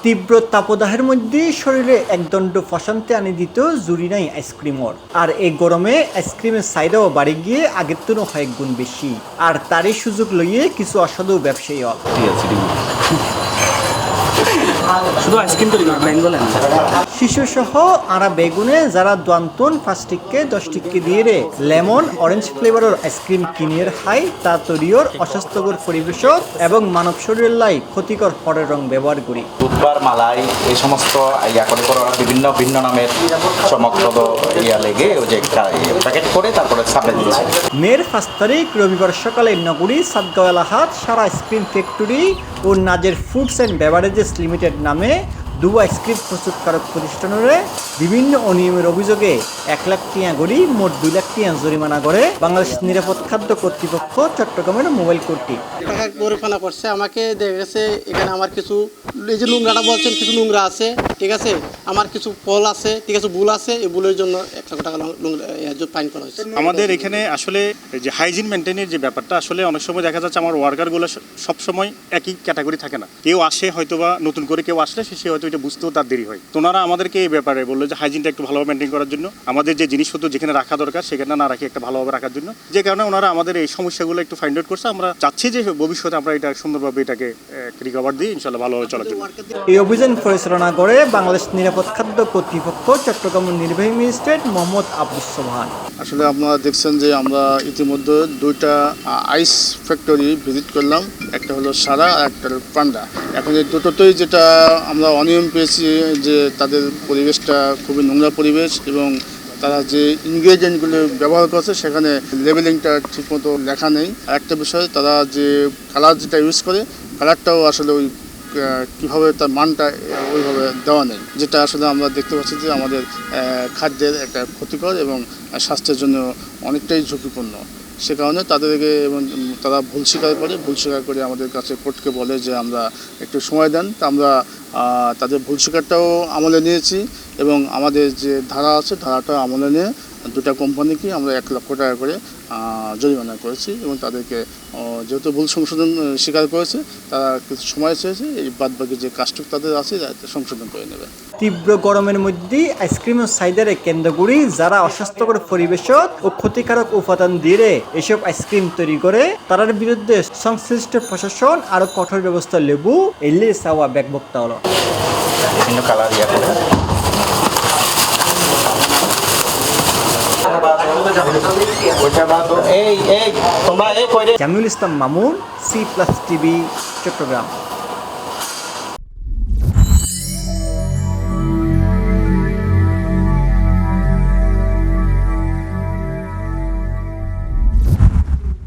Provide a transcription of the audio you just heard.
তীব্র তাপদাহের মধ্যে শরীরে একদণ্ড ফসান্তে আনি দিত জুড়ি নাই আইসক্রিমর। আর এই গরমে আইসক্রিমের চাহিদাও বাড়ি গিয়ে আগের তুলনায় কয়েক গুণ বেশি। আর তারই সুযোগ লইয়ে কিছু অসাধু ব্যবসায়ী শুধু আইসক্রিম তৈরি করে বেঙ্গলে শিশু সহ আরা বেগুনে যারা দোয়ান্তন 5 টিক্কে 10 টিক্কে দিয়ে রে লেমন অরেঞ্জ ফ্লেভারের আইসক্রিম কিনিয়ে খাই তা তৈরির অস্বাস্থ্যকর পরিবেশ এবং মানব শরীরের লাই ক্ষতিকর ফলের রং ব্যবহার করি। দুধবার মালাই এই সমস্ত ইয়া করে বিভিন্ন ভিন্ন নামের চমকপ্রদ ইয়া লেগে ওই যে প্যাকেট করে তারপরে সাপ্লাই দিচ্ছে। মের 5 তারিখ রবিবার সকালে নগরী সাতগাঁও এলাকাত সারা আইসক্রিম ফ্যাক্টরি ও Nazer foods and beverages limited নামে দু আইসক্রিম প্রস্তুতকারক প্রতিষ্ঠানের বিভিন্ন অনিয়মের অভিযোগে 1 লাখ টিয়া গড়ি মোট 2 লাখ টিয়া জরিমানা করে বাংলাদেশ নিরাপদ খাদ্য কর্তৃপক্ষ চট্টগ্রামের মোবাইল কোর্টটি। টাকা গরিফানা করছে আমাকে দেখা গেছে এখানে আমার কিছু এই যে নোংরাটা বলছেন কিছু নোংরা আছে, ঠিক আছে, আমার কিছু ফল আছে, ঠিক আছে, ভুল আছে, এই ভুলের জন্য 1 লাখ টাকা ফাইন করা হয়েছে। আমাদের এখানে আসলে যে হাইজিন মেনটেনের যে ব্যাপারটা আসলে অনেক সময় দেখা যাচ্ছে আমার ওয়ার্কারগুলো সবসময় একই ক্যাটাগরি থাকে না। কেউ আসে হয়তো বা নতুন করে কেউ আসলে সে হয়তো এটা বুঝতেও তার দেরি হয়। তো ওনারা আমাদেরকে এই ব্যাপারে বললো যে হাইজিনটা একটু ভালোভাবে মেনটেন করার জন্য, আমাদের যে জিনিসপত্র যেখানে রাখা দরকার সেখানে না রাখি একটা ভালোভাবে রাখার জন্য, যে কারণে ওনারা আমাদের এই সমস্যাগুলো একটু ফাইন্ড আউট করছে। আমরা চাচ্ছি যে ভবিষ্যতে আমরা এটা সুন্দরভাবে এটাকে রিকভার দিই ইনশাল্লাহ ভালোভাবে চলার জন্য। এই অভিযান পরিচালনা করে বাংলাদেশ নিরাপদ খাদ্য কর্তৃপক্ষ চট্টগ্রামের নির্বাহী ম্যাজিস্ট্রেট মোহাম্মদ আব্দুস সোবহান। আসলে আপনারা দেখছেন যে আমরা ইতিমধ্যে 2টা আইস ফ্যাক্টরি ভিজিট করলাম, একটা হলো সারা আর একটা হলো পান্ডা। এখন এই দুটোতেই যেটা আমরা অনিয়ম পেয়েছি যে তাদের পরিবেশটা খুবই নোংরা পরিবেশ এবং তারা যে ইনগ্রেডিয়েন্টগুলো ব্যবহার করছে সেখানে লেবেলিংটা ঠিকমতো লেখা নেই। আর একটা বিষয়, তারা যে কালার যেটা ইউজ করে কালারটাও আসলে ওই কীভাবে তার মানটা ওইভাবে দেওয়া নেই, যেটা আসলে আমরা দেখতে পাচ্ছি যে আমাদের খাদ্যের একটা ক্ষতিকর এবং স্বাস্থ্যের জন্য অনেকটাই ঝুঁকিপূর্ণ। সে কারণে তাদেরকে এবং তারা ভুল স্বীকার করে আমাদের কাছে কোর্টকে বলে যে আমরা একটু সময় দেন। তা আমরা তাদের ভুল স্বীকারটাও আমলে নিয়েছি এবং আমাদের যে ধারা আছে ধারাটা আমলে নিয়ে 2টা কোম্পানিকে আমরা 1 লক্ষ টাকা করে জরিমানা করেছি এবং তাদেরকে যেহেতু ভুল সংশোধন স্বীকার করেছে তারা কিছু সময় চেয়েছে, এই বাদবাকি যে কাজটুক তাদের আছে সংশোধন করে নেবে। তীব্র গরমের মধ্যে আইসক্রিমের চাহিদারে কেন্দ্র করে যারা অস্বাস্থ্যকর পরিবেশ ও ক্ষতিকারক উপাদান দিয়ে এসব আইসক্রিম তৈরি করে তার বিরুদ্ধে সংশ্লিষ্ট প্রশাসন আরো কঠোর ব্যবস্থা লেবু এলে চাওয়া ব্যাকবক্তা হলো বিভিন্ন কালার ইয়া করে জামিউল ইসলাম মামুন, C+ টিভি, চট্টগ্রাম।